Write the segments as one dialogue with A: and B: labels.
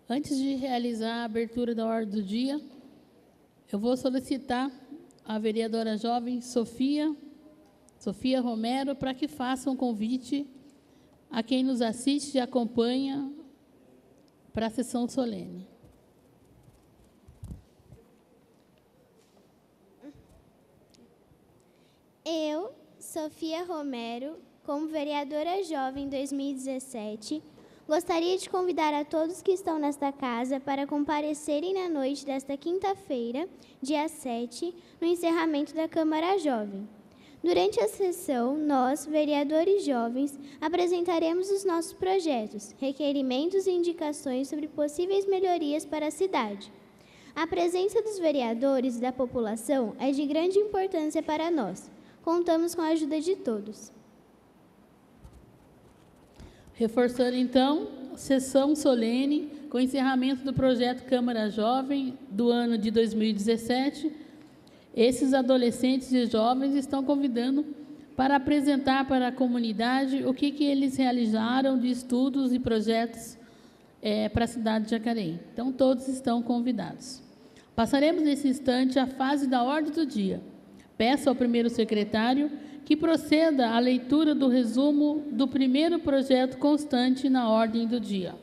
A: Antes de realizar a abertura da ordem do dia, eu vou solicitar a vereadora jovem Sofia Romero para que faça um convite a quem nos assiste e acompanha para a sessão solene.
B: Eu, Sofia Romero, como vereadora jovem 2017, gostaria de convidar a todos que estão nesta casa para comparecerem na noite desta quinta-feira, dia 7, no encerramento da Câmara Jovem. Durante a sessão, nós, vereadores jovens, apresentaremos os nossos projetos, requerimentos e indicações sobre possíveis melhorias para a cidade. A presença dos vereadores e da população é de grande importância para nós. Contamos com a ajuda de todos.
A: Reforçando, então, sessão solene com encerramento do projeto Câmara Jovem do ano de 2017. Esses adolescentes e jovens estão convidando para apresentar para a comunidade o que eles realizaram de estudos e projetos para a cidade de Jacareí. Então, todos estão convidados. Passaremos nesse instante à fase da ordem do dia. Peço ao primeiro secretário que proceda à leitura do resumo do primeiro projeto constante na ordem do dia.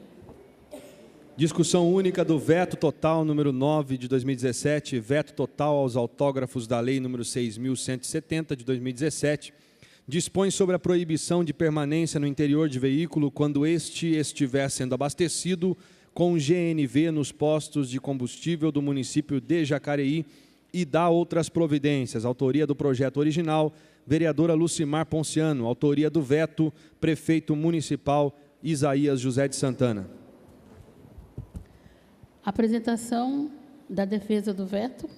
C: Discussão única do veto total número 9 de 2017, veto total aos autógrafos da lei número 6.170 de 2017, dispõe sobre a proibição de permanência no interior de veículo quando este estiver sendo abastecido com GNV nos postos de combustível do município de Jacareí e dá outras providências. Autoria do projeto original, vereadora Lucimar Ponciano. Autoria do veto, prefeito municipal Isaías José de Santana.
A: Apresentação da defesa do veto.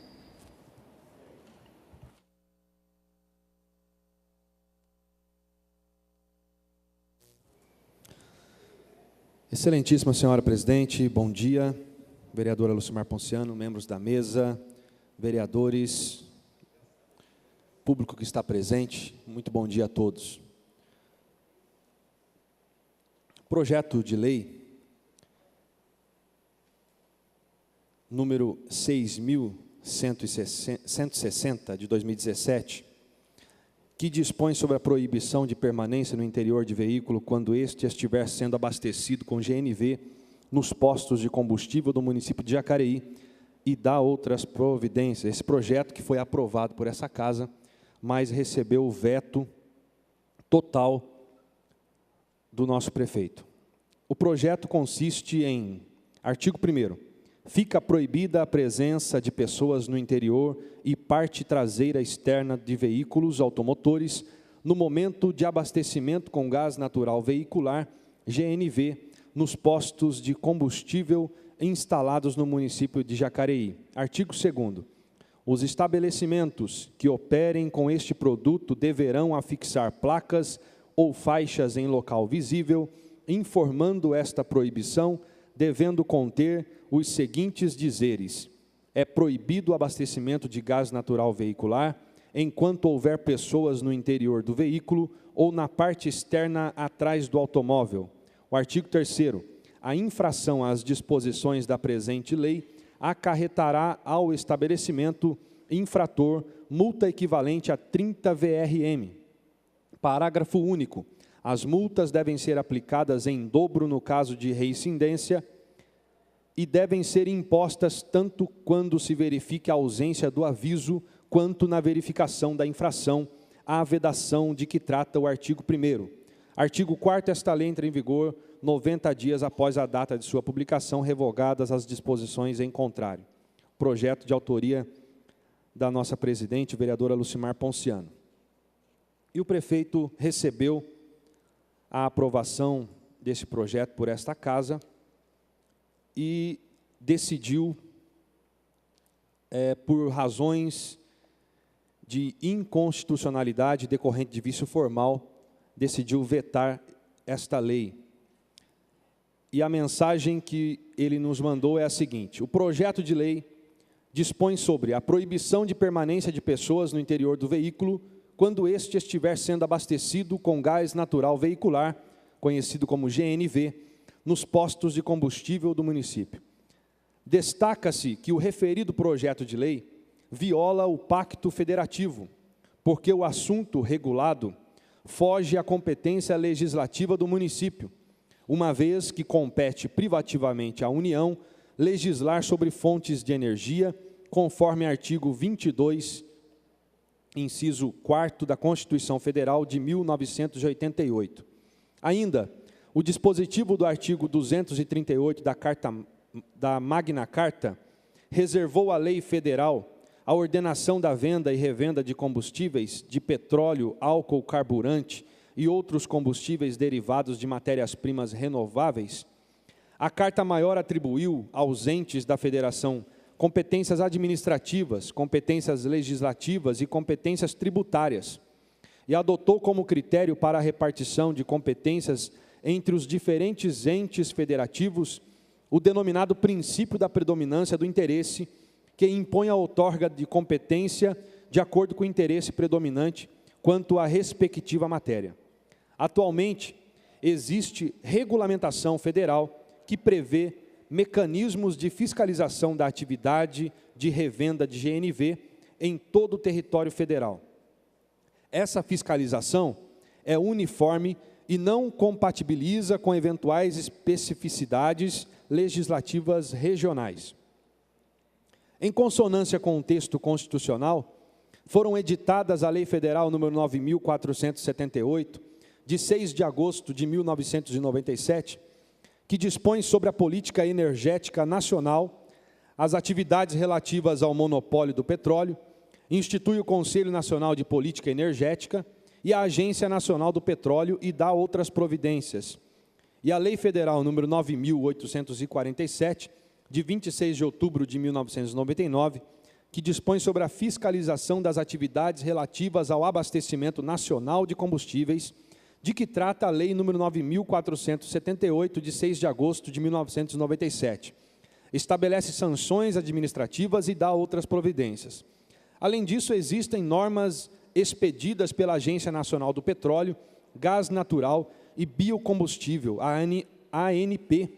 C: Excelentíssima senhora presidente, bom dia. Vereadora Lucimar Ponciano, membros da mesa, vereadores, público que está presente, muito bom dia a todos. Projeto de lei número 6.160 de 2017, que dispõe sobre a proibição de permanência no interior de veículo quando este estiver sendo abastecido com GNV nos postos de combustível do município de Jacareí e dá outras providências. Esse projeto que foi aprovado por essa casa, mas recebeu o veto total do nosso prefeito. O projeto consiste em, artigo 1º, fica proibida a presença de pessoas no interior e parte traseira externa de veículos automotores no momento de abastecimento com gás natural veicular, GNV, nos postos de combustível instalados no município de Jacareí. Artigo 2º. Os estabelecimentos que operem com este produto deverão afixar placas ou faixas em local visível, informando esta proibição, devendo conter os seguintes dizeres: é proibido o abastecimento de gás natural veicular enquanto houver pessoas no interior do veículo ou na parte externa atrás do automóvel. O artigo 3º. A infração às disposições da presente lei acarretará ao estabelecimento infrator multa equivalente a 30 VRM. Parágrafo único. As multas devem ser aplicadas em dobro no caso de reincidência e devem ser impostas tanto quando se verifique a ausência do aviso, quanto na verificação da infração, à vedação de que trata o artigo 1º. Artigo 4º, esta lei entra em vigor 90 dias após a data de sua publicação, revogadas as disposições em contrário. Projeto de autoria da nossa presidente, vereadora Lucimar Ponciano. E o prefeito recebeu a aprovação desse projeto por esta casa e decidiu, por razões de inconstitucionalidade decorrente de vício formal, decidiu vetar esta lei. E a mensagem que ele nos mandou é a seguinte: o projeto de lei dispõe sobre a proibição de permanência de pessoas no interior do veículo quando este estiver sendo abastecido com gás natural veicular, conhecido como GNV, nos postos de combustível do município. Destaca-se que o referido projeto de lei viola o Pacto Federativo, porque o assunto regulado foge à competência legislativa do município, uma vez que compete privativamente à União legislar sobre fontes de energia, conforme artigo 22, inciso 4º da Constituição Federal de 1988. Ainda, o dispositivo do artigo 238 da Magna Carta reservou à lei federal a ordenação da venda e revenda de combustíveis, de petróleo, álcool, carburante e outros combustíveis derivados de matérias-primas renováveis. A Carta Maior atribuiu aos entes da Federação competências administrativas, competências legislativas e competências tributárias, e adotou como critério para a repartição de competências entre os diferentes entes federativos o denominado princípio da predominância do interesse, que impõe a outorga de competência de acordo com o interesse predominante quanto à respectiva matéria. Atualmente, existe regulamentação federal que prevê mecanismos de fiscalização da atividade de revenda de GNV em todo o território federal. Essa fiscalização é uniforme e não compatibiliza com eventuais especificidades legislativas regionais. Em consonância com o texto constitucional, foram editadas a Lei Federal nº 9.478, de 6 de agosto de 1997, que dispõe sobre a política energética nacional, as atividades relativas ao monopólio do petróleo, institui o Conselho Nacional de Política Energética e a Agência Nacional do Petróleo e dá outras providências. E a Lei Federal nº 9.847, de 26 de outubro de 1999, que dispõe sobre a fiscalização das atividades relativas ao abastecimento nacional de combustíveis, de que trata a Lei nº 9.478, de 6 de agosto de 1997. Estabelece sanções administrativas e dá outras providências. Além disso, existem normas expedidas pela Agência Nacional do Petróleo, Gás Natural e Biocombustível, a ANP,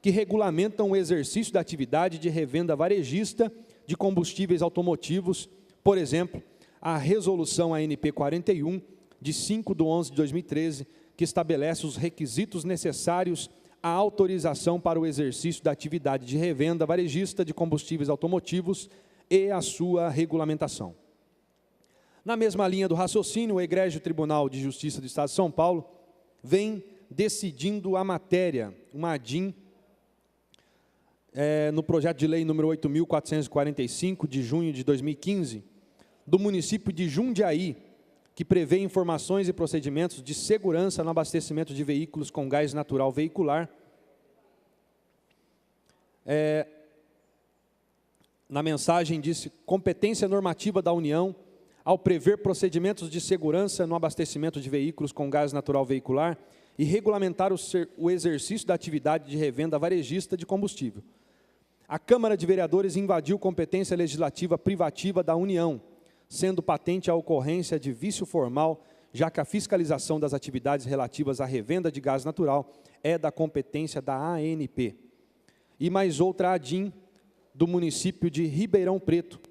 C: que regulamentam o exercício da atividade de revenda varejista de combustíveis automotivos, por exemplo, a Resolução ANP 41, de 5/11/2013, que estabelece os requisitos necessários à autorização para o exercício da atividade de revenda varejista de combustíveis automotivos e a sua regulamentação. Na mesma linha do raciocínio, o Egrégio Tribunal de Justiça do Estado de São Paulo vem decidindo a matéria, uma ADIM, no projeto de lei número 8.445, de junho de 2015, do município de Jundiaí, que prevê informações e procedimentos de segurança no abastecimento de veículos com gás natural veicular. Na mensagem disse: competência normativa da União ao prever procedimentos de segurança no abastecimento de veículos com gás natural veicular e regulamentar o exercício da atividade de revenda varejista de combustível. A Câmara de Vereadores invadiu competência legislativa privativa da União, sendo patente a ocorrência de vício formal, já que a fiscalização das atividades relativas à revenda de gás natural é da competência da ANP. E mais outra ADIM do município de Ribeirão Preto,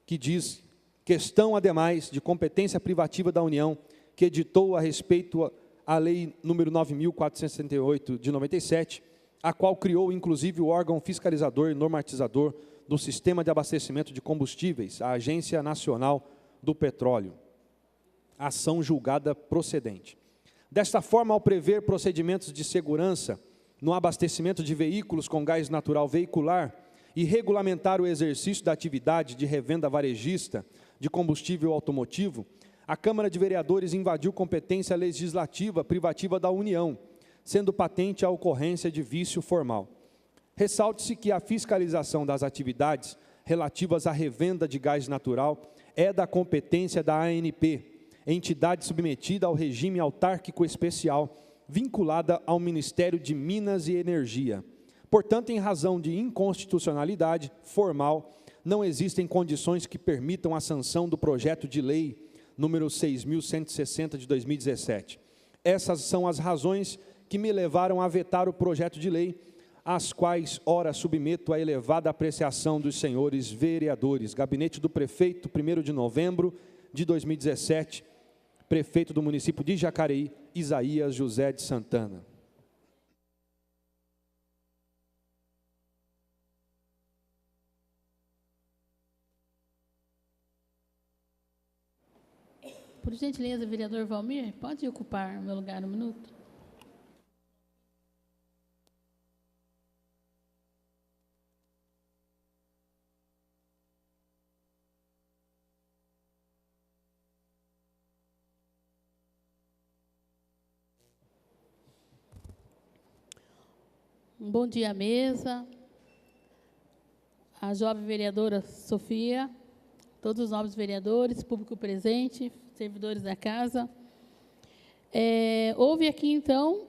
C: que diz: questão, ademais, de competência privativa da União, que editou a respeito a Lei nº 9.468, de 97, a qual criou, inclusive, o órgão fiscalizador e normatizador do Sistema de Abastecimento de Combustíveis, a Agência Nacional do Petróleo. Ação julgada procedente. Desta forma, ao prever procedimentos de segurança no abastecimento de veículos com gás natural veicular e regulamentar o exercício da atividade de revenda varejista de combustível automotivo, a Câmara de Vereadores invadiu competência legislativa privativa da União, sendo patente a ocorrência de vício formal. Ressalte-se que a fiscalização das atividades relativas à revenda de gás natural é da competência da ANP, entidade submetida ao regime autárquico especial, vinculada ao Ministério de Minas e Energia. Portanto, em razão de inconstitucionalidade formal, não existem condições que permitam a sanção do projeto de lei número 6.160 de 2017. Essas são as razões que me levaram a vetar o projeto de lei, às quais, ora, submeto à elevada apreciação dos senhores vereadores. Gabinete do Prefeito, 1º de novembro de 2017, Prefeito do município de Jacareí, Isaías José de Santana.
A: Por gentileza, vereador Valmir, pode ocupar o meu lugar um minuto? Um bom dia à mesa, a jovem vereadora Sofia, todos os nobres vereadores, público presente, servidores da casa. Houve aqui, então,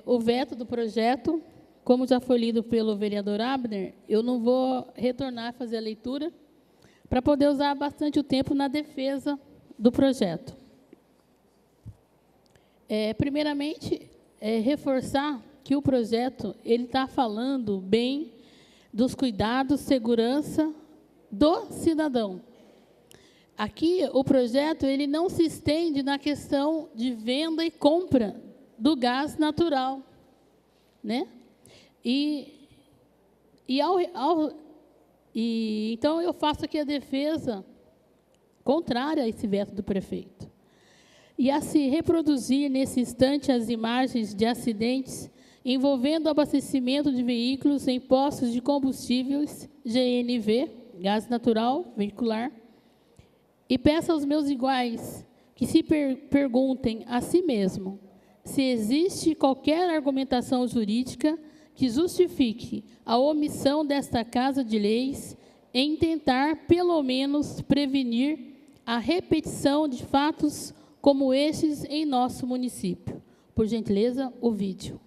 A: o veto do projeto. Como já foi lido pelo vereador Abner, eu não vou retornar a fazer a leitura, para poder usar bastante o tempo na defesa do projeto. Primeiramente, reforçar que o projeto ele está falando bem dos cuidados, segurança do cidadão. Aqui, o projeto ele não se estende na questão de venda e compra do gás natural, né? Então, eu faço aqui a defesa contrária a esse veto do prefeito. E a se reproduzir nesse instante as imagens de acidentes envolvendo o abastecimento de veículos em postos de combustíveis GNV, gás natural veicular, e peço aos meus iguais que se perguntem a si mesmo se existe qualquer argumentação jurídica que justifique a omissão desta Casa de Leis em tentar, pelo menos, prevenir a repetição de fatos como estes em nosso município. Por gentileza, o vídeo.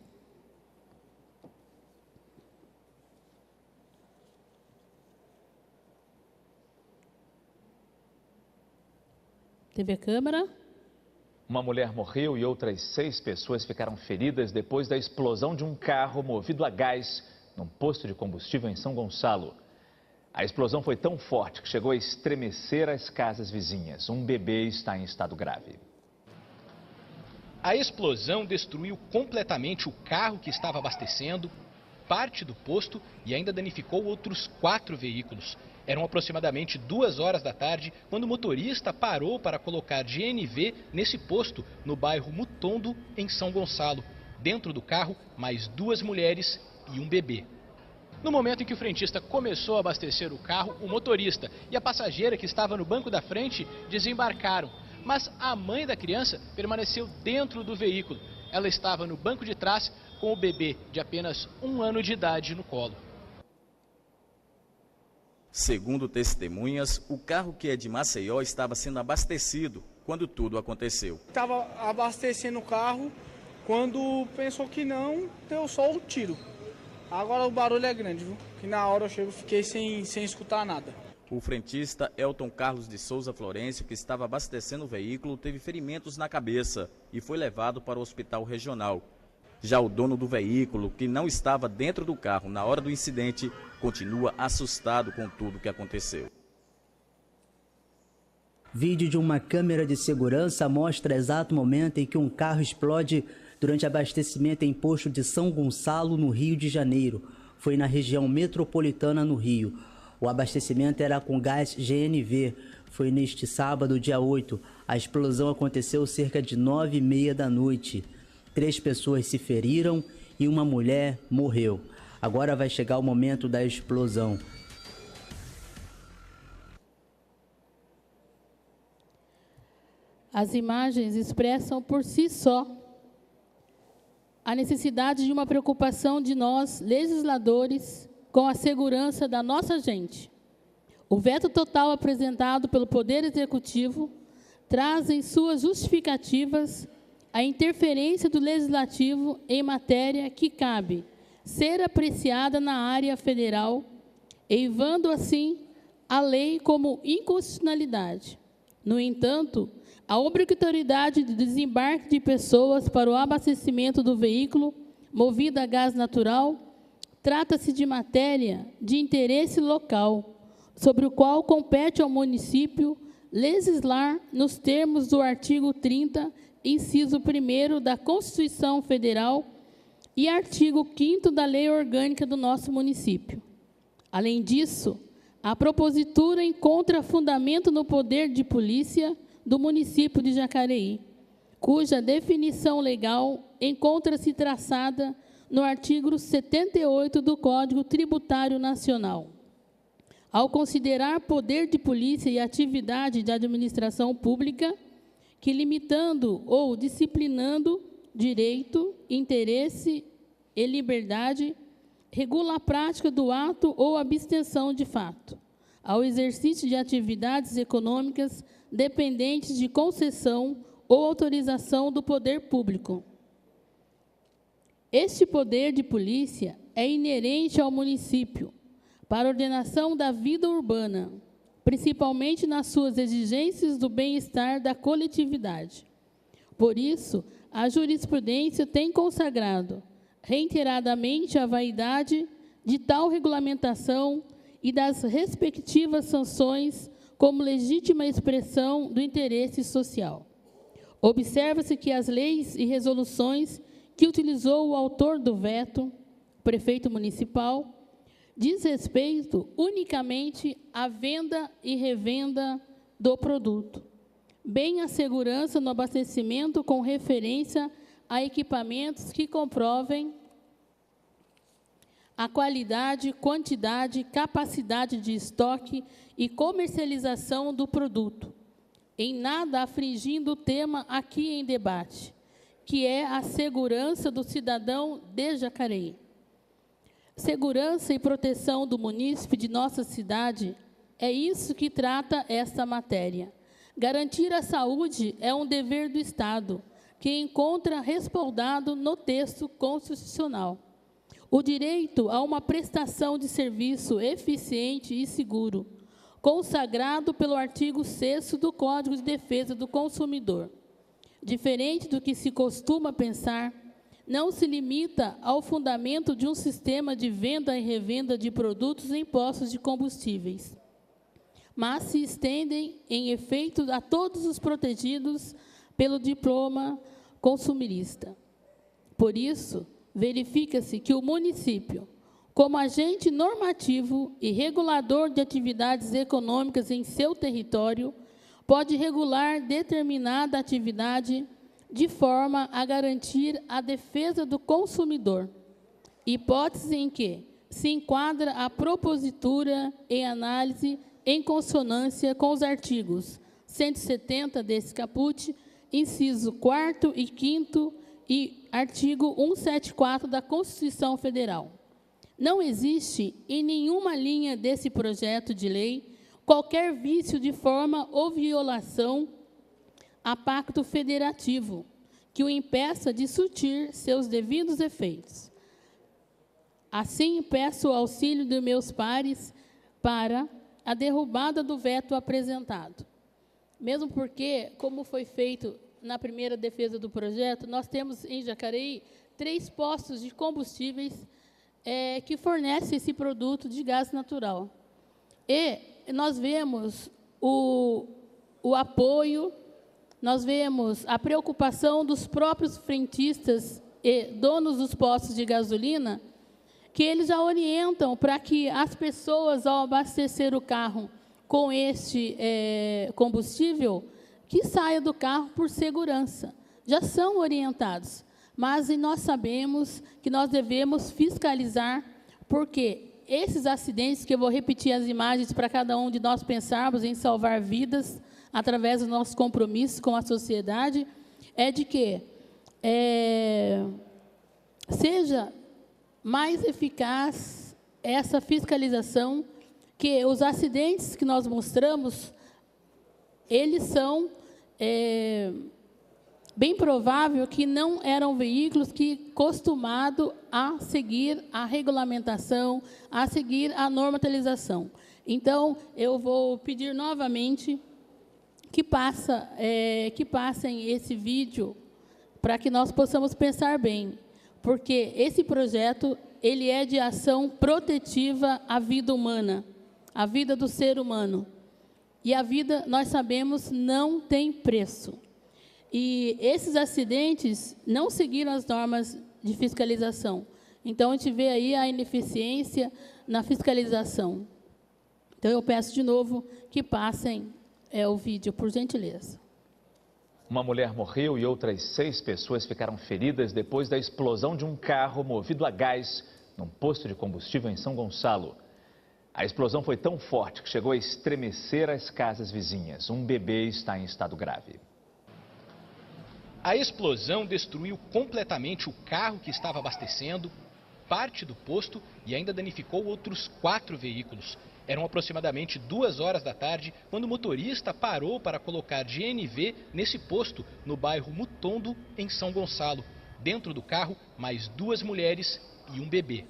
A: TV Câmara.
D: Uma mulher morreu e outras 6 pessoas ficaram feridas depois da explosão de um carro movido a gás num posto de combustível em São Gonçalo. A explosão foi tão forte que chegou a estremecer as casas vizinhas. Um bebê está em estado grave.
E: A explosão destruiu completamente o carro que estava abastecendo, parte do posto e ainda danificou outros 4 veículos. Eram aproximadamente 2 horas da tarde quando o motorista parou para colocar GNV nesse posto, no bairro Mutondo, em São Gonçalo. Dentro do carro, mais 2 mulheres e um bebê. No momento em que o frentista começou a abastecer o carro, o motorista e a passageira que estava no banco da frente desembarcaram. Mas a mãe da criança permaneceu dentro do veículo. Ela estava no banco de trás com o bebê de apenas 1 ano de idade no colo.
F: Segundo testemunhas, o carro que é de Maceió estava sendo abastecido quando tudo aconteceu.
G: Estava abastecendo o carro, quando pensou que não, deu só o tiro. Agora o barulho é grande, viu? Que na hora eu fiquei sem escutar nada.
F: O frentista Elton Carlos de Souza Florencio, que estava abastecendo o veículo, teve ferimentos na cabeça e foi levado para o hospital regional. Já o dono do veículo, que não estava dentro do carro na hora do incidente, continua assustado com tudo o que aconteceu.
H: Vídeo de uma câmera de segurança mostra o exato momento em que um carro explode durante abastecimento em posto de São Gonçalo, no Rio de Janeiro. Foi na região metropolitana, no Rio. O abastecimento era com gás GNV. Foi neste sábado, dia 8. A explosão aconteceu cerca de 9h30 da noite. 3 pessoas se feriram e uma mulher morreu. Agora vai chegar o momento da explosão.
A: As imagens expressam por si só a necessidade de uma preocupação de nós, legisladores, com a segurança da nossa gente. O veto total apresentado pelo Poder Executivo traz em suas justificativas a interferência do Legislativo em matéria que cabe ser apreciada na área federal, eivando assim a lei como inconstitucionalidade. No entanto, A obrigatoriedade de desembarque de pessoas para o abastecimento do veículo movido a gás natural trata-se de matéria de interesse local, sobre o qual compete ao município legislar nos termos do artigo 30, inciso 1º da Constituição Federal e artigo 5º da Lei Orgânica do nosso município. Além disso, a propositura encontra fundamento no poder de polícia do município de Jacareí, cuja definição legal encontra-se traçada no artigo 78 do Código Tributário Nacional. Ao considerar poder de polícia e atividade de administração pública, que limitando ou disciplinando direito, interesse e liberdade, regula a prática do ato ou abstenção de fato, ao exercício de atividades econômicas dependentes de concessão ou autorização do poder público. Este poder de polícia é inerente ao município para a ordenação da vida urbana, principalmente nas suas exigências do bem-estar da coletividade. Por isso, a jurisprudência tem consagrado reiteradamente a vaidade de tal regulamentação e das respectivas sanções como legítima expressão do interesse social. Observa-se que as leis e resoluções que utilizou o autor do veto, prefeito municipal, diz respeito unicamente à venda e revenda do produto, bem a segurança no abastecimento com referência a equipamentos que comprovem a qualidade, quantidade, capacidade de estoque e comercialização do produto, em nada afligindo o tema aqui em debate, que é a segurança do cidadão de Jacareí. Segurança e proteção do munícipe de nossa cidade, é isso que trata esta matéria. Garantir a saúde é um dever do Estado, que encontra respaldado no texto constitucional. O direito a uma prestação de serviço eficiente e seguro, consagrado pelo artigo 6º do Código de Defesa do Consumidor. Diferente do que se costuma pensar, não se limita ao fundamento de um sistema de venda e revenda de produtos em postos de combustíveis, mas se estendem, em efeito, a todos os protegidos pelo diploma consumirista. Por isso, verifica-se que o município, como agente normativo e regulador de atividades econômicas em seu território, pode regular determinada atividade de forma a garantir a defesa do consumidor, hipótese em que se enquadra a propositura em análise em consonância com os artigos 170 desse caput, inciso 4º e 5º e artigo 174 da Constituição Federal. Não existe em nenhuma linha desse projeto de lei qualquer vício de forma ou violação a pacto federativo que o impeça de surtir seus devidos efeitos. Assim, peço o auxílio de meus pares para a derrubada do veto apresentado. Mesmo porque, como foi feito na primeira defesa do projeto, nós temos em Jacareí 3 postos de combustíveis que fornecem esse produto de gás natural. E nós vemos o apoio, nós vemos a preocupação dos próprios frentistas e donos dos postos de gasolina, que eles já orientam para que as pessoas, ao abastecer o carro com este combustível, que saia do carro por segurança. Já são orientados, mas nós sabemos que nós devemos fiscalizar, porque esses acidentes, que eu vou repetir as imagens para cada um de nós pensarmos em salvar vidas, através do nosso compromisso com a sociedade, é de que seja mais eficaz essa fiscalização, que os acidentes que nós mostramos, eles são bem provável que não eram veículos que costumados a seguir a regulamentação, a seguir a normatização. Então, eu vou pedir novamente que passem esse vídeo para que nós possamos pensar bem, porque esse projeto ele é de ação protetiva à vida humana, à vida do ser humano. E a vida, nós sabemos, não tem preço. E esses acidentes não seguiram as normas de fiscalização. Então, a gente vê aí a ineficiência na fiscalização. Então, eu peço de novo que passem o vídeo, por gentileza.
D: Uma mulher morreu e outras 6 pessoas ficaram feridas depois da explosão de um carro movido a gás num posto de combustível em São Gonçalo. A explosão foi tão forte que chegou a estremecer as casas vizinhas. Um bebê está em estado grave.
E: A explosão destruiu completamente o carro que estava abastecendo, parte do posto e ainda danificou outros 4 veículos. Eram aproximadamente 2 horas da tarde quando o motorista parou para colocar GNV nesse posto, no bairro Mutondo, em São Gonçalo. Dentro do carro, mais 2 mulheres e um bebê.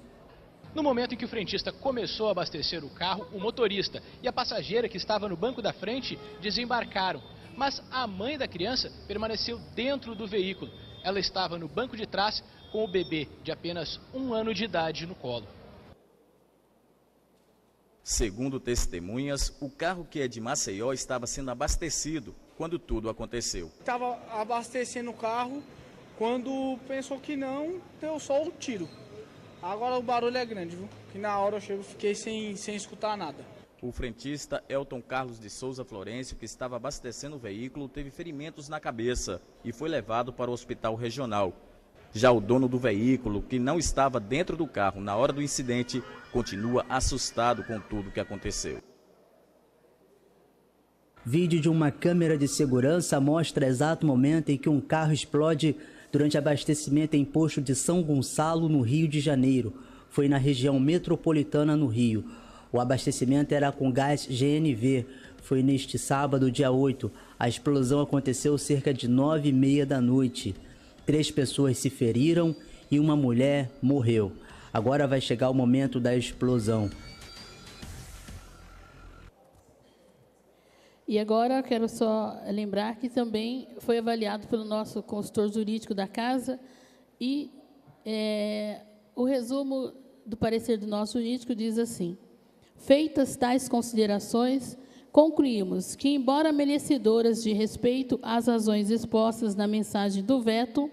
E: No momento em que o frentista começou a abastecer o carro, o motorista e a passageira que estava no banco da frente desembarcaram. Mas a mãe da criança permaneceu dentro do veículo. Ela estava no banco de trás com o bebê de apenas 1 ano de idade no colo.
F: Segundo testemunhas, o carro que é de Maceió estava sendo abastecido quando tudo aconteceu.
G: Estava abastecendo o carro, quando pensou que não, deu só o tiro. Agora o barulho é grande, viu? Que na hora eu fiquei sem escutar nada.
F: O frentista Elton Carlos de Souza Florencio, que estava abastecendo o veículo, teve ferimentos na cabeça e foi levado para o hospital regional. Já o dono do veículo, que não estava dentro do carro na hora do incidente, continua assustado com tudo o que aconteceu.
H: Vídeo de uma câmera de segurança mostra o exato momento em que um carro explode durante abastecimento em posto de São Gonçalo, no Rio de Janeiro. Foi na região metropolitana, no Rio. O abastecimento era com gás GNV. Foi neste sábado, dia 8. A explosão aconteceu cerca de 9h30 da noite. 3 pessoas se feriram e uma mulher morreu. Agora vai chegar o momento da explosão.
A: E agora eu quero só lembrar que também foi avaliado pelo nosso consultor jurídico da casa e o resumo do parecer do nosso jurídico diz assim: feitas tais considerações, concluímos que, embora merecedoras de respeito às razões expostas na mensagem do veto,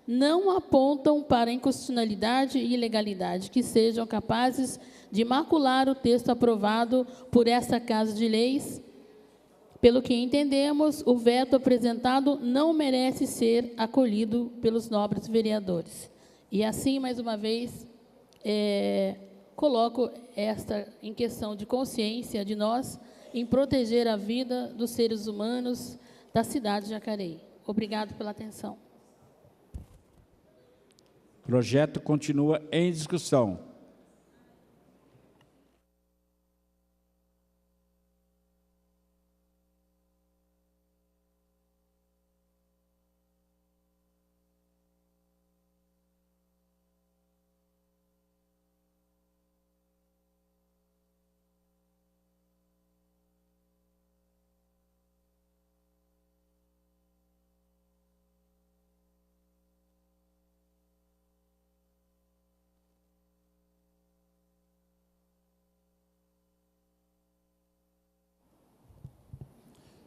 A: não apontam para inconstitucionalidade e ilegalidade que sejam capazes de macular o texto aprovado por esta Casa de Leis. Pelo que entendemos, o veto apresentado não merece ser acolhido pelos nobres vereadores. E assim, mais uma vez, coloco esta em questão de consciência de nós em proteger a vida dos seres humanos da cidade de Jacareí. Obrigado pela atenção.
I: O projeto continua em discussão.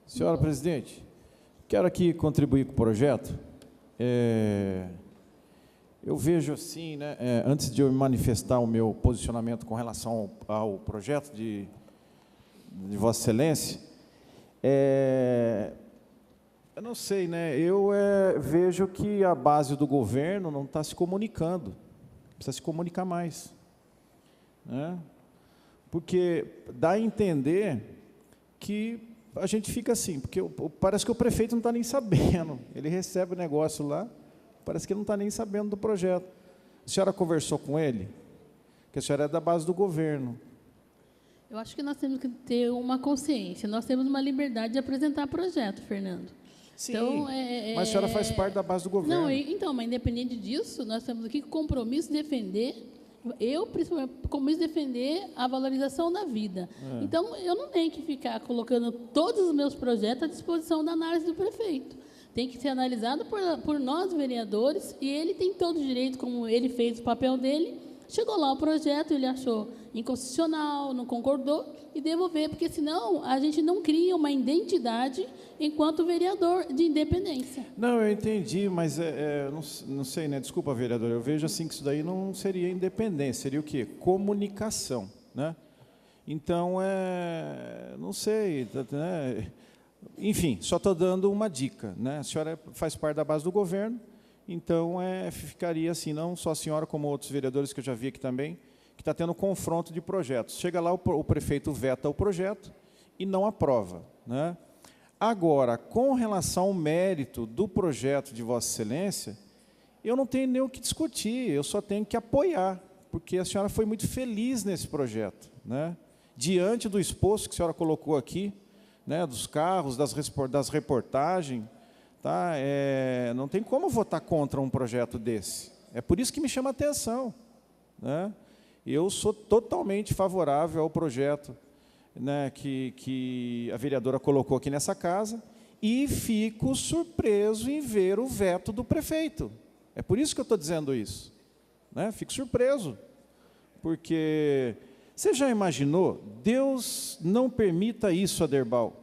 J: Senhora presidente, quero aqui contribuir com o projeto. Eu vejo assim, né, antes de eu manifestar o meu posicionamento com relação ao projeto de Vossa Excelência, eu não sei, né, eu vejo que a base do governo não está se comunicando, precisa se comunicar mais, né? Porque dá a entender que a gente fica assim, porque parece que o prefeito não está nem sabendo, ele recebe o negócio lá, parece que ele não está nem sabendo do projeto. A senhora conversou com ele? Que a senhora é da base do governo.
A: Eu acho que nós temos que ter uma consciência, nós temos uma liberdade de apresentar projeto, Fernando.
J: Sim,
A: então,
J: mas a senhora faz parte da base do governo.
A: Não, então, mas independente disso, nós temos aqui compromisso de defender Eu, principalmente, começo a defender a valorização da vida. Então, eu não tenho que ficar colocando todos os meus projetos à disposição da análise do prefeito. Tem que ser analisado por nós, vereadores, e ele tem todo o direito, como ele fez o papel dele. Chegou lá o projeto, ele achou inconstitucional, não concordou, e devolver, porque senão a gente não cria uma identidade enquanto vereador de independência.
J: Não, eu entendi, mas não sei, né? Desculpa, vereador, eu vejo assim que isso daí não seria independência, seria o quê? Comunicação, né? Então, não sei, né? Enfim, só estou dando uma dica, né? A senhora faz parte da base do governo, então ficaria assim, não só a senhora, como outros vereadores que eu já vi aqui também, que está tendo confronto de projetos. Chega lá, o prefeito veta o projeto e não aprova, né? Agora, com relação ao mérito do projeto de Vossa Excelência, eu não tenho nem o que discutir, eu só tenho que apoiar, porque a senhora foi muito feliz nesse projeto, né? Diante do exposto que a senhora colocou aqui, né, dos carros, das reportagens, tá? Não tem como votar contra um projeto desse. É por isso que me chama a atenção, né? Eu sou totalmente favorável ao projeto, né, que a vereadora colocou aqui nessa casa, e fico surpreso em ver o veto do prefeito. É por isso que eu estou dizendo isso, né? Fico surpreso, porque você já imaginou? Deus não permita isso, Aderbal,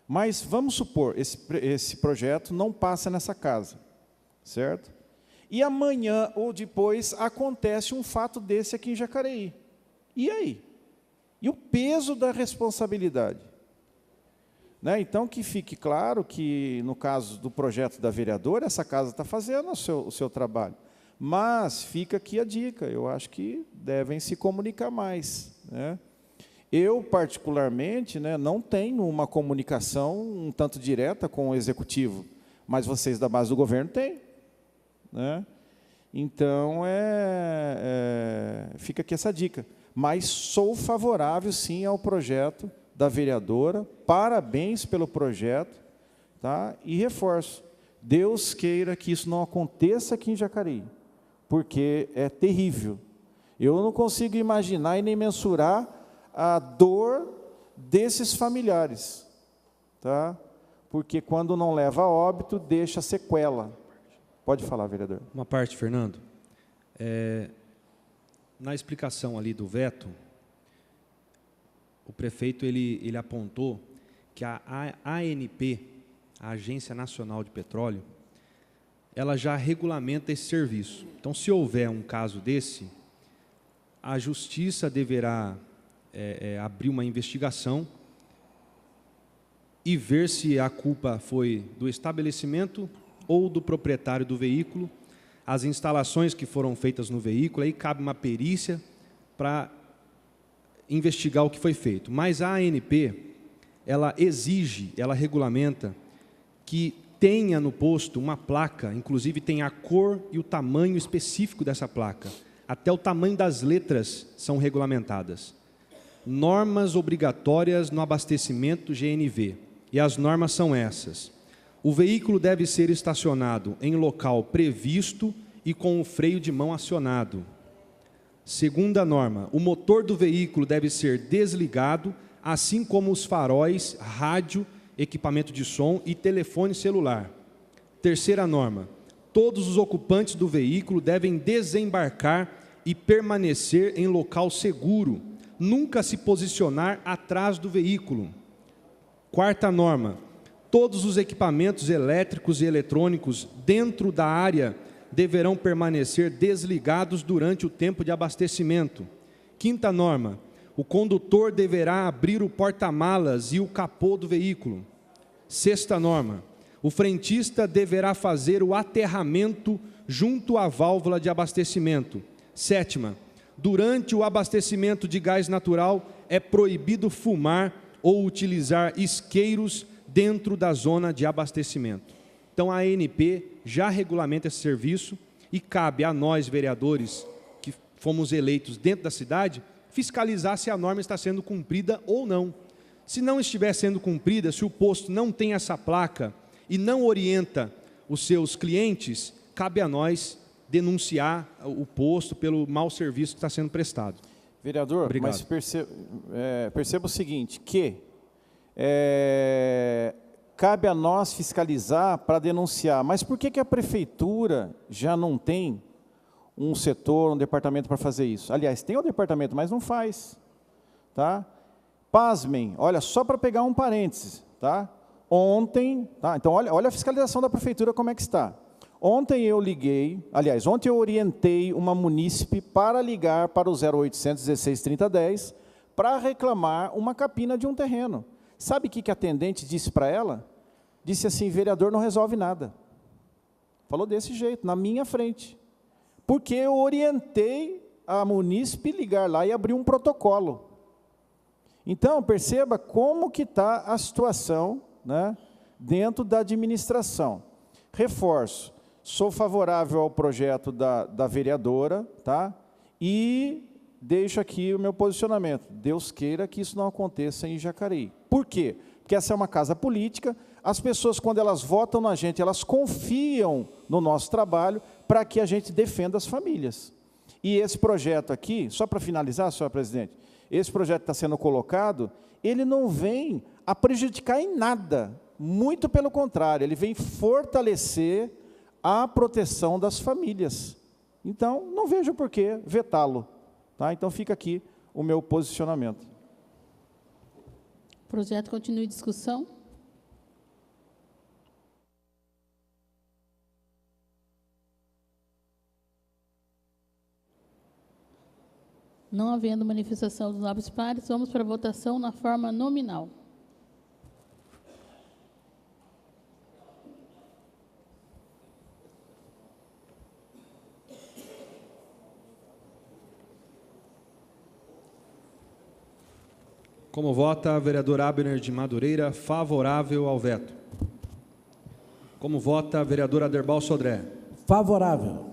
J: mas vamos supor, esse projeto não passa nessa casa, certo? E amanhã ou depois acontece um fato desse aqui em Jacareí. E aí? E o peso da responsabilidade, né? Então, que fique claro que, no caso do projeto da vereadora, essa casa está fazendo o seu trabalho. Mas fica aqui a dica, eu acho que devem se comunicar mais, né? Eu, particularmente, né, não tenho uma comunicação um tanto direta com o executivo, mas vocês da base do governo têm, né? Então, fica aqui essa dica. Mas sou favorável, sim, ao projeto da vereadora, parabéns pelo projeto, tá? E reforço, Deus queira que isso não aconteça aqui em Jacareí, porque é terrível. Eu não consigo imaginar e nem mensurar a dor desses familiares, tá? Porque quando não leva a óbito, deixa sequela. Pode falar, vereador.
C: Uma parte, Fernando. Na explicação ali do veto, o prefeito ele apontou que a ANP, a Agência Nacional de Petróleo, ela já regulamenta esse serviço. Então, se houver um caso desse, a Justiça deverá abrir uma investigação e ver se a culpa foi do estabelecimento ou do proprietário do veículo, as instalações que foram feitas no veículo, aí cabe uma perícia para investigar o que foi feito. Mas a ANP, ela exige, ela regulamenta que tenha no posto uma placa, inclusive tem a cor e o tamanho específico dessa placa. Até o tamanho das letras são regulamentadas. Normas obrigatórias no abastecimento GNV. E as normas são essas. O veículo deve ser estacionado em local previsto e com o freio de mão acionado. Segunda norma, o motor do veículo deve ser desligado, assim como os faróis, rádio, equipamento de som e telefone celular. Terceira norma, todos os ocupantes do veículo devem desembarcar e permanecer em local seguro, nunca se posicionar atrás do veículo. Quarta norma, todos os equipamentos elétricos e eletrônicos dentro da área deverão permanecer desligados durante o tempo de abastecimento. Quinta norma, o condutor deverá abrir o porta-malas e o capô do veículo. Sexta norma, o frentista deverá fazer o aterramento junto à válvula de abastecimento. Sétima, durante o abastecimento de gás natural é proibido fumar ou utilizar isqueiros dentro da zona de abastecimento. Então, a ANP já regulamenta esse serviço e cabe a nós, vereadores, que fomos eleitos dentro da cidade, fiscalizar se a norma está sendo cumprida ou não. Se não estiver sendo cumprida, se o posto não tem essa placa e não orienta os seus clientes, cabe a nós denunciar o posto pelo mau serviço que está sendo prestado.
J: Vereador,
C: Obrigado.
J: mas perceba o seguinte, que cabe a nós fiscalizar para denunciar. Mas por que a prefeitura já não tem um setor, um departamento para fazer isso? Aliás, tem o departamento, mas não faz. Tá? Pasmem, olha, só para pegar um parênteses. Tá? Ontem, tá? Então olha a fiscalização da prefeitura como é que está. Ontem eu orientei uma munícipe para ligar para o 0800 16 30 10 para reclamar uma capina de um terreno. Sabe o que a atendente disse para ela? Disse assim, vereador não resolve nada. Falou desse jeito, na minha frente. Porque eu orientei a munícipe ligar lá e abrir um protocolo. Então, perceba como que está a situação, né, dentro da administração. Reforço, sou favorável ao projeto da vereadora, tá? E deixo aqui o meu posicionamento. Deus queira que isso não aconteça em Jacareí. Por quê? Porque essa é uma casa política, as pessoas, quando elas votam na gente, elas confiam no nosso trabalho para que a gente defenda as famílias. E esse projeto aqui, só para finalizar, senhora presidente, esse projeto que está sendo colocado, ele não vem a prejudicar em nada, muito pelo contrário, ele vem fortalecer a proteção das famílias. Então, não vejo por que vetá-lo. Tá? Então, fica aqui o meu posicionamento.
A: O projeto continua em discussão. Não havendo manifestação dos nobres pares, vamos para a votação na forma nominal.
C: Como vota a vereadora Abner de Madureira, favorável ao veto? Como vota a vereadora Aderbal Sodré?
K: Favorável.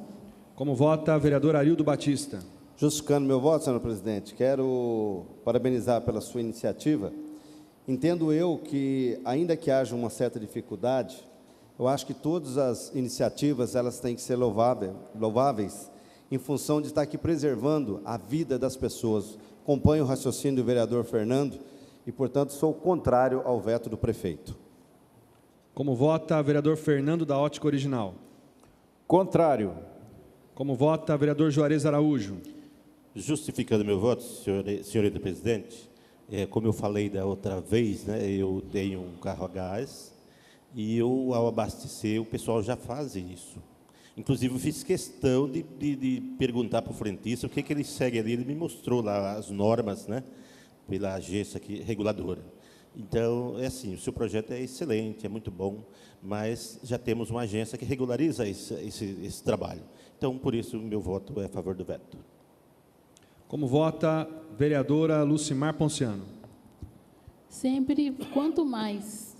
C: Como vota a vereadora Arildo Batista?
L: Justificando meu voto, senhor presidente, quero parabenizar pela sua iniciativa. Entendo eu que, ainda que haja uma certa dificuldade, eu acho que todas as iniciativas elas têm que ser louváveis em função de estar aqui preservando a vida das pessoas. Acompanho o raciocínio do vereador Fernando e, portanto, sou contrário ao veto do prefeito.
C: Como vota o vereador Fernando da Ótica Original?
J: Contrário.
C: Como vota o vereador Juarez Araújo?
M: Justificando meu voto, senhorita presidente, como eu falei da outra vez, né, eu tenho um carro a gás e eu, ao abastecer, o pessoal já faz isso. Inclusive, eu fiz questão de perguntar para o frentista o que ele segue ali. Ele me mostrou lá as normas, né, pela agência reguladora. Então, é assim, o seu projeto é excelente, é muito bom, mas já temos uma agência que regulariza esse trabalho. Então, por isso, o meu voto é a favor do veto.
C: Como vota a vereadora Lucimar Ponciano?
A: Sempre, quanto mais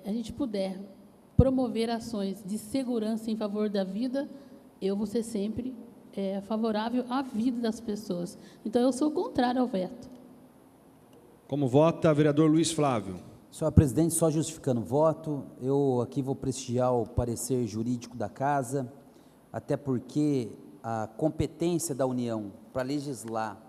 A: a gente puder promover ações de segurança em favor da vida, eu vou ser sempre favorável à vida das pessoas. Então, eu sou contrário ao veto.
C: Como vota o vereador Luiz Flávio?
K: Senhor presidente, só justificando o voto, eu aqui vou prestigiar o parecer jurídico da casa, até porque a competência da União para legislar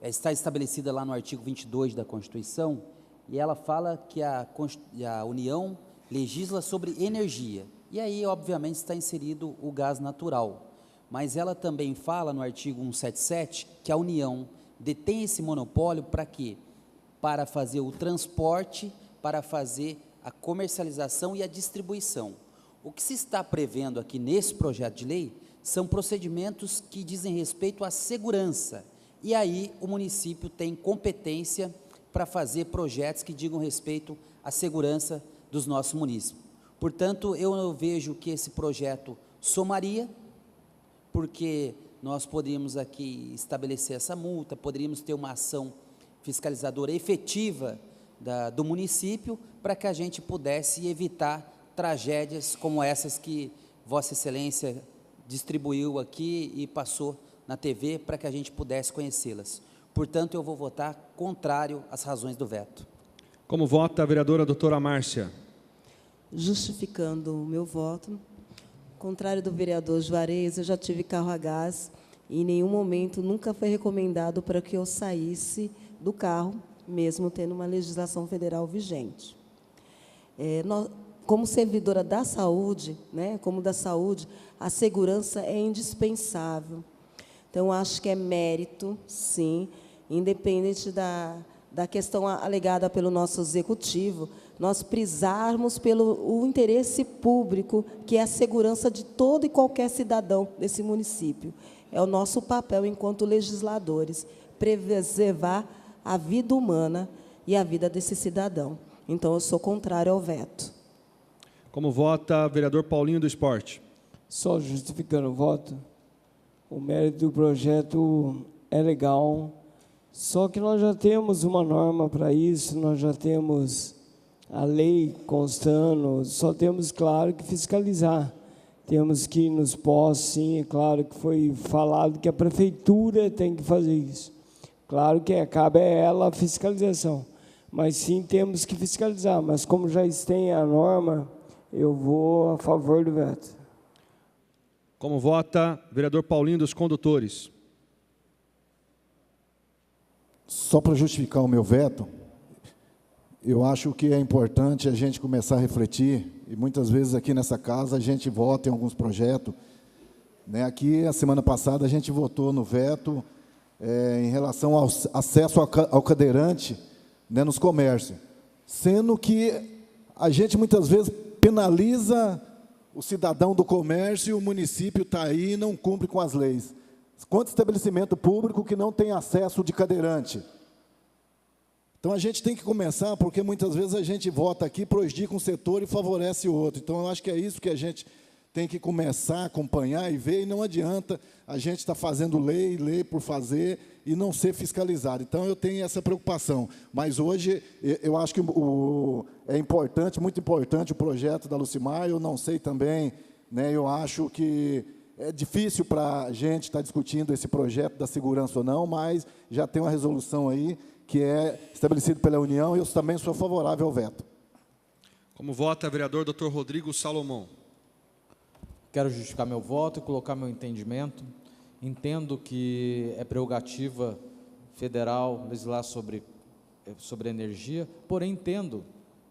K: está estabelecida lá no artigo 22 da Constituição, e ela fala que a União legisla sobre energia, e aí, obviamente, está inserido o gás natural, mas ela também fala no artigo 177 que a União detém esse monopólio para quê? Para fazer o transporte, para fazer a comercialização e a distribuição. O que se está prevendo aqui nesse projeto de lei são procedimentos que dizem respeito à segurança, e aí o município tem competência para fazer projetos que digam respeito à segurança dos nossos munícipes. Portanto, eu vejo que esse projeto somaria, porque nós poderíamos aqui estabelecer essa multa, poderíamos ter uma ação fiscalizadora efetiva do município, para que a gente pudesse evitar tragédias como essas que Vossa Excelência distribuiu aqui e passou na TV, para que a gente pudesse conhecê-las. Portanto, eu vou votar contrário às razões do veto.
C: Como vota a vereadora doutora Márcia?
N: Justificando o meu voto, contrário do vereador Juarez, eu já tive carro a gás e em nenhum momento nunca foi recomendado para que eu saísse do carro, mesmo tendo uma legislação federal vigente. Como servidora da saúde, né, como da saúde, a segurança é indispensável. Então, acho que é mérito, sim, independente da questão alegada pelo nosso executivo, nós prisarmos pelo interesse público, que é a segurança de todo e qualquer cidadão desse município. É o nosso papel enquanto legisladores, preservar a vida humana e a vida desse cidadão. Então, eu sou contrário ao veto.
C: Como vota vereador Paulinho do Esporte?
O: Só justificando o voto, o mérito do projeto é legal, só que nós já temos uma norma para isso, nós já temos a lei constando, só temos, claro, que fiscalizar. Temos que ir nos postos, sim, é claro que foi falado que a prefeitura tem que fazer isso. Claro que cabe a ela a fiscalização, mas sim temos que fiscalizar. Mas como já tem a norma, eu vou a favor do veto.
C: Como vota vereador Paulinho dos Condutores?
J: Só para justificar o meu veto, eu acho que é importante a gente começar a refletir, e muitas vezes aqui nessa casa a gente vota em alguns projetos, né? Aqui, a semana passada, a gente votou no veto em relação ao acesso ao cadeirante, né, nos comércios, sendo que a gente muitas vezes penaliza o cidadão do comércio e o município está aí e não cumpre com as leis. Quanto estabelecimento público que não tem acesso de cadeirante? Então, a gente tem que começar, porque muitas vezes a gente vota aqui, prejudica um setor e favorece o outro. Então, eu acho que é isso que a gente tem que começar a acompanhar e ver, e não adianta a gente estar fazendo lei por fazer e não ser fiscalizado. Então, eu tenho essa preocupação. Mas hoje, eu acho que é importante, muito importante o projeto da Lucimar. Eu não sei também, né, eu acho que é difícil para a gente estar discutindo esse projeto da segurança ou não, mas já tem uma resolução aí que é estabelecida pela União, e eu também sou favorável ao veto.
C: Como vota vereador Dr. Rodrigo Salomão?
P: Quero justificar meu voto e colocar meu entendimento. Entendo que é prerrogativa federal legislar sobre energia, porém entendo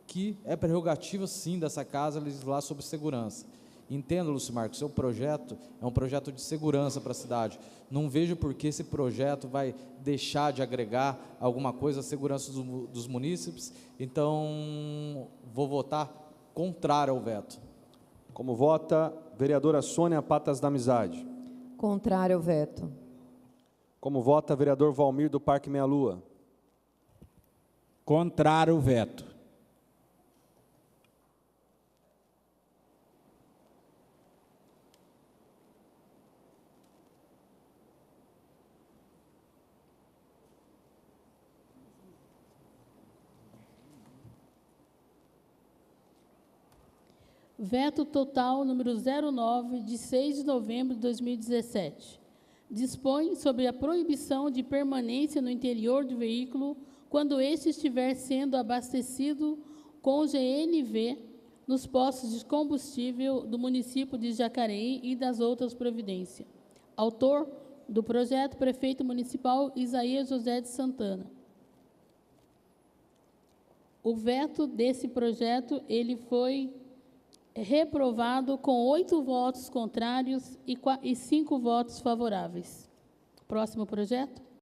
P: que é prerrogativa, sim, dessa casa legislar sobre segurança. Entendo, Lucimar, que o seu projeto é um projeto de segurança para a cidade. Não vejo por que esse projeto vai deixar de agregar alguma coisa à segurança dos munícipes, então vou votar contrário ao veto.
C: Como vota vereadora Sônia Patas da Amizade?
Q: Contrário ao veto.
C: Como vota vereador Valmir do Parque Meia Lua?
I: Contrário ao veto.
A: Veto total número 09, de 6 de novembro de 2017. Dispõe sobre a proibição de permanência no interior do veículo quando este estiver sendo abastecido com GNV nos postos de combustível do município de Jacareí e das outras providências. Autor do projeto, prefeito municipal Isaías José de Santana. O veto desse projeto, ele foi reprovado com 8 votos contrários e 5 votos favoráveis. Próximo projeto.